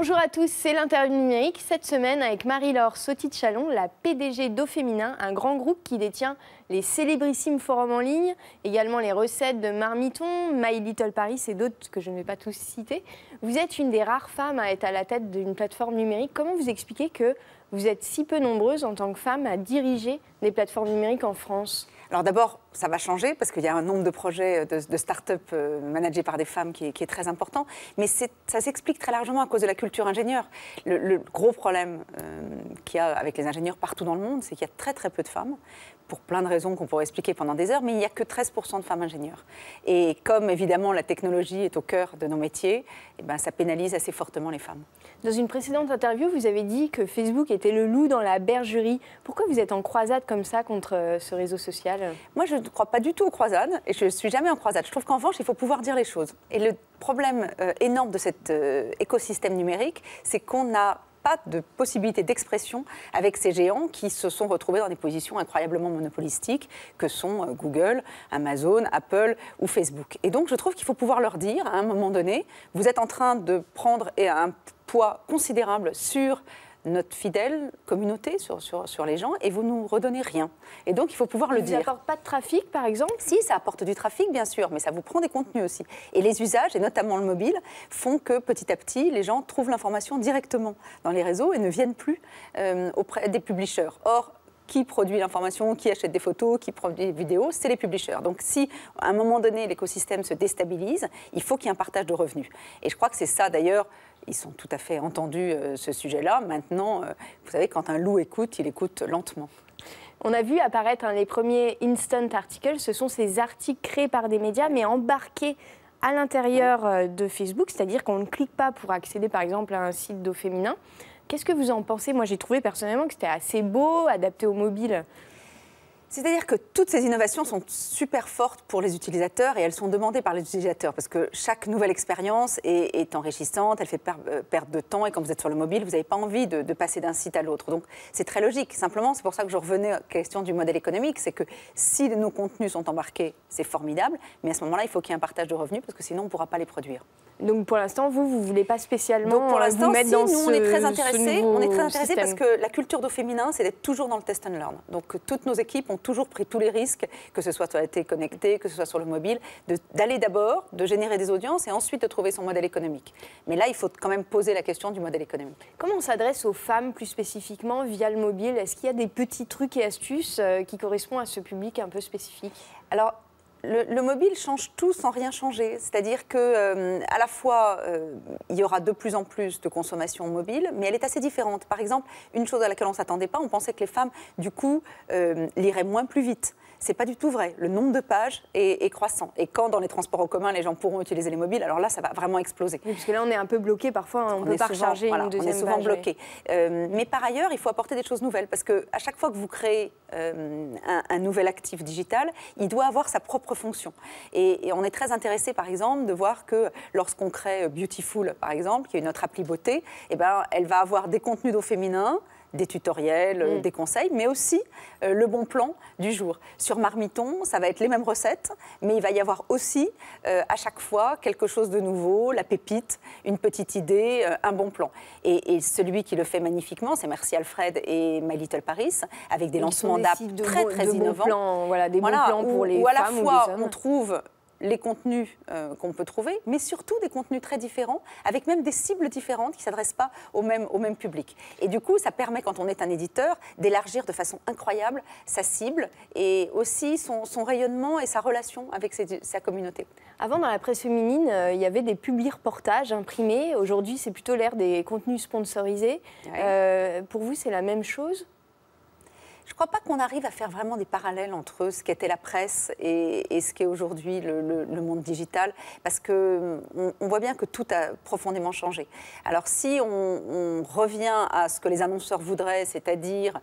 Bonjour à tous, c'est l'interview numérique. Cette semaine avec Marie-Laure Sauty-de-Chalon, la PDG d'Au-Féminin, un grand groupe qui détient les célébrissimes forums en ligne, également les recettes de Marmiton, My Little Paris et d'autres que je ne vais pas tous citer. Vous êtes une des rares femmes à être à la tête d'une plateforme numérique. Comment vous expliquez que vous êtes si peu nombreuses en tant que femme à diriger des plateformes numériques en France ? Alors d'abord, ça va changer parce qu'il y a un nombre de projets de start-up managés par des femmes qui est très important. Mais ça s'explique très largement à cause de la culture ingénieure. Le gros problème qu'il y a avec les ingénieurs partout dans le monde, c'est qu'il y a très très peu de femmes, pour plein de raisons qu'on pourrait expliquer pendant des heures, mais il n'y a que 13% de femmes ingénieurs. Et comme évidemment la technologie est au cœur de nos métiers, eh ben, ça pénalise assez fortement les femmes. Dans une précédente interview, vous avez dit que Facebook était le loup dans la bergerie. Pourquoi vous êtes en croisade comme ça contre ce réseau social ? Moi, je ne crois pas du tout aux croisades et je ne suis jamais en croisade. Je trouve qu'en revanche, il faut pouvoir dire les choses. Et le problème énorme de cet écosystème numérique, c'est qu'on n'a pas de possibilité d'expression avec ces géants qui se sont retrouvés dans des positions incroyablement monopolistiques que sont Google, Amazon, Apple ou Facebook. Et donc, je trouve qu'il faut pouvoir leur dire, à un moment donné, vous êtes en train de prendre un poids considérable sur notre fidèle communauté, sur les gens, et vous nous redonnez rien. Et donc, il faut pouvoir le dire. Ça n'apporte pas de trafic, par exemple ? Si, ça apporte du trafic, bien sûr, mais ça vous prend des contenus aussi. Et les usages, et notamment le mobile, font que petit à petit, les gens trouvent l'information directement dans les réseaux et ne viennent plus auprès des publishers. Or, qui produit l'information, qui achète des photos, qui produit des vidéos, c'est les publishers. Donc si, à un moment donné, l'écosystème se déstabilise, il faut qu'il y ait un partage de revenus. Et je crois que c'est ça, d'ailleurs, ils sont tout à fait entendus, ce sujet-là. Maintenant, vous savez, quand un loup écoute, il écoute lentement. On a vu apparaître les premiers instant articles. Ce sont ces articles créés par des médias, mais embarqués à l'intérieur de Facebook, c'est-à-dire qu'on ne clique pas pour accéder, par exemple, à un site d'Au-Féminin. Qu'est-ce que vous en pensez ? Moi, j'ai trouvé personnellement que c'était assez beau, adapté au mobile. C'est-à-dire que toutes ces innovations sont super fortes pour les utilisateurs et elles sont demandées par les utilisateurs parce que chaque nouvelle expérience est enrichissante, elle fait perdre de temps et quand vous êtes sur le mobile, vous n'avez pas envie de passer d'un site à l'autre. Donc c'est très logique. Simplement, c'est pour ça que je revenais à la question du modèle économique, c'est que si nos contenus sont embarqués, c'est formidable, mais à ce moment-là, il faut qu'il y ait un partage de revenus parce que sinon, on ne pourra pas les produire. Donc pour l'instant, vous ne voulez pas spécialement Donc pour l'instant, vous mettre dans on est très intéressés. On est très intéressés système. parce que la culture d'Au-Féminin, c'est d'être toujours dans le test and learn. Donc toutes nos équipes ont toujours pris tous les risques, que ce soit sur la télé connectée, que ce soit sur le mobile, d'aller d'abord, de générer des audiences et ensuite de trouver son modèle économique. Mais là, il faut quand même poser la question du modèle économique. Comment on s'adresse aux femmes plus spécifiquement via le mobile ? Est-ce qu'il y a des petits trucs et astuces qui correspondent à ce public un peu spécifique ? Alors, le mobile change tout sans rien changer. C'est-à-dire qu'à la fois, il y aura de plus en plus de consommation mobile, mais elle est assez différente. Par exemple, une chose à laquelle on ne s'attendait pas, on pensait que les femmes, du coup, liraient moins plus vite. Ce n'est pas du tout vrai. Le nombre de pages est croissant. Et quand, dans les transports en commun, les gens pourront utiliser les mobiles, alors là, ça va vraiment exploser. Oui, parce que là, on est un peu bloqué. Parfois, on ne peut pas recharger une deuxième page. On est souvent bloqué. Mais par ailleurs, il faut apporter des choses nouvelles. Parce qu'à chaque fois que vous créez un nouvel actif digital, il doit avoir sa propre fonction. Et on est très intéressé, par exemple, de voir que lorsqu'on crée Beautiful, par exemple, qui est notre appli beauté, eh ben, elle va avoir des contenus d'Au-Féminin, des tutoriels, des conseils, mais aussi le bon plan du jour. Sur Marmiton, ça va être les mêmes recettes, mais il va y avoir aussi à chaque fois quelque chose de nouveau, la pépite, une petite idée, un bon plan. Et celui qui le fait magnifiquement, c'est Merci Alfred et My Little Paris, avec des lancements d'app très innovants. Des bons plans pour les femmes ou les hommes. Où à la fois on trouve les contenus qu'on peut trouver, mais surtout des contenus très différents, avec même des cibles différentes qui ne s'adressent pas au même public. Et du coup, ça permet, quand on est un éditeur, d'élargir de façon incroyable sa cible et aussi son rayonnement et sa relation avec sa communauté. Avant, dans la presse féminine, il y avait des publi-reportages imprimés. Aujourd'hui, c'est plutôt l'ère des contenus sponsorisés. Ouais. Pour vous, c'est la même chose ? Je ne crois pas qu'on arrive à faire vraiment des parallèles entre ce qu'était la presse et ce qu'est aujourd'hui le monde digital, parce qu'on voit bien que tout a profondément changé. Alors si on revient à ce que les annonceurs voudraient, c'est-à-dire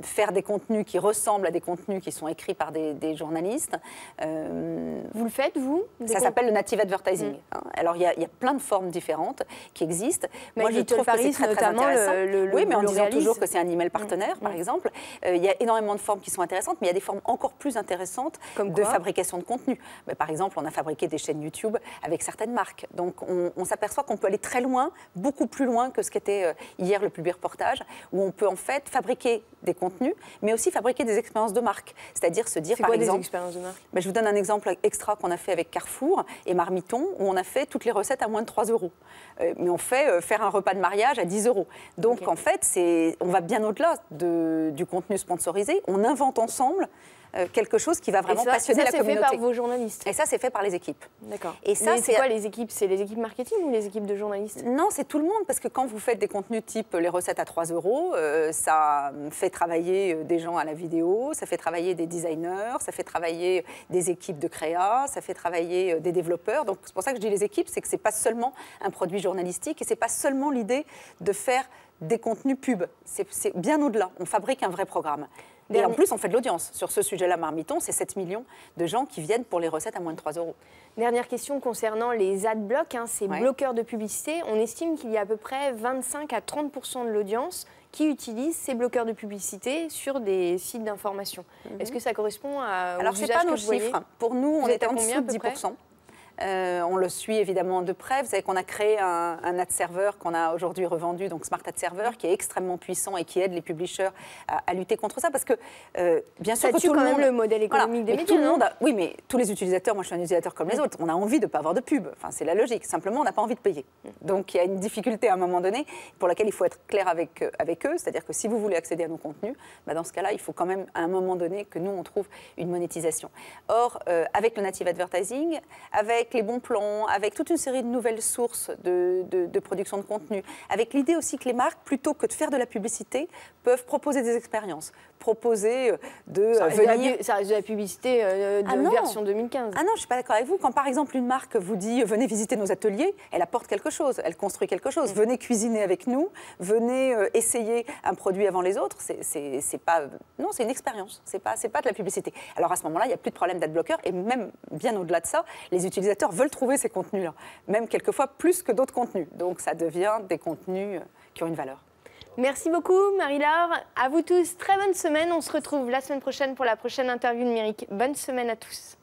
faire des contenus qui ressemblent à des contenus qui sont écrits par des journalistes... vous le faites, vous ? Ça s'appelle le native advertising. Alors il y a plein de formes différentes qui existent. Moi, je trouve que c'est très intéressant. Oui, mais en disant toujours que c'est un email partenaire, par exemple. Il y a énormément de formes qui sont intéressantes, mais il y a des formes encore plus intéressantes de fabrication de contenu. Mais par exemple, on a fabriqué des chaînes YouTube avec certaines marques. Donc on s'aperçoit qu'on peut aller très loin, beaucoup plus loin que ce qu'était hier le Publi Reportage, où on peut en fait fabriquer des contenus, mais aussi fabriquer des expériences de marque. C'est-à-dire se dire, par exemple... des expériences de marque? Je vous donne un exemple extra qu'on a fait avec Carrefour et Marmiton, où on a fait toutes les recettes à moins de 3 €. Mais on fait faire un repas de mariage à 10 €. Donc en fait, on va bien au-delà du contenu sponsorisé. On invente ensemble quelque chose qui va vraiment passionner la communauté. Ça, c'est fait par vos journalistes? Et ça, c'est fait par les équipes. D'accord. Et ça, c'est quoi les équipes? C'est les équipes marketing ou les équipes de journalistes? Non, c'est tout le monde, parce que quand vous faites des contenus type les recettes à 3 €, ça fait travailler des gens à la vidéo, ça fait travailler des designers, ça fait travailler des équipes de créa, ça fait travailler des développeurs. Donc c'est pour ça que je dis les équipes, c'est que c'est pas seulement un produit journalistique et c'est pas seulement l'idée de faire des contenus pub. C'est bien au-delà. On fabrique un vrai programme. Et en plus, on fait de l'audience. Sur ce sujet-là, Marmiton, c'est 7 millions de gens qui viennent pour les recettes à moins de 3 €. Dernière question concernant les adblocks, ces bloqueurs de publicité. On estime qu'il y a à peu près 25 à 30% de l'audience qui utilisent ces bloqueurs de publicité sur des sites d'information. Est-ce que ça correspond à Alors, ce n'est pas nos chiffres. Pour nous, on est en dessous de 10%. On le suit évidemment de près. Vous savez qu'on a créé un ad server qu'on a aujourd'hui revendu, donc Smart Ad Server, qui est extrêmement puissant et qui aide les publishers à lutter contre ça. Parce que, bien sûr, ça tue quand même le modèle économique des médias. Oui, mais tous les utilisateurs, moi je suis un utilisateur comme les autres, on a envie de ne pas avoir de pub. Enfin, c'est la logique. Simplement, on n'a pas envie de payer. Donc, il y a une difficulté à un moment donné pour laquelle il faut être clair avec eux. C'est-à-dire que si vous voulez accéder à nos contenus, dans ce cas-là, il faut quand même à un moment donné que nous, on trouve une monétisation. Or, avec le native advertising, avec les bons plans, avec toute une série de nouvelles sources de production de contenu, avec l'idée aussi que les marques, plutôt que de faire de la publicité, peuvent proposer des expériences, proposer de venir... Ça reste de la publicité de version 2015. Ah non, je ne suis pas d'accord avec vous. Quand par exemple une marque vous dit « venez visiter nos ateliers », elle apporte quelque chose, elle construit quelque chose. Venez cuisiner avec nous, venez essayer un produit avant les autres. C'est pas... Non, c'est une expérience, c'est pas de la publicité. Alors à ce moment-là, il n'y a plus de problème d'adblocker et même bien au-delà de ça, les utilisateurs veulent trouver ces contenus-là, même quelquefois plus que d'autres contenus. Donc ça devient des contenus qui ont une valeur. Merci beaucoup Marie-Laure. À vous tous, très bonne semaine. On se retrouve la semaine prochaine pour la prochaine interview numérique. Bonne semaine à tous.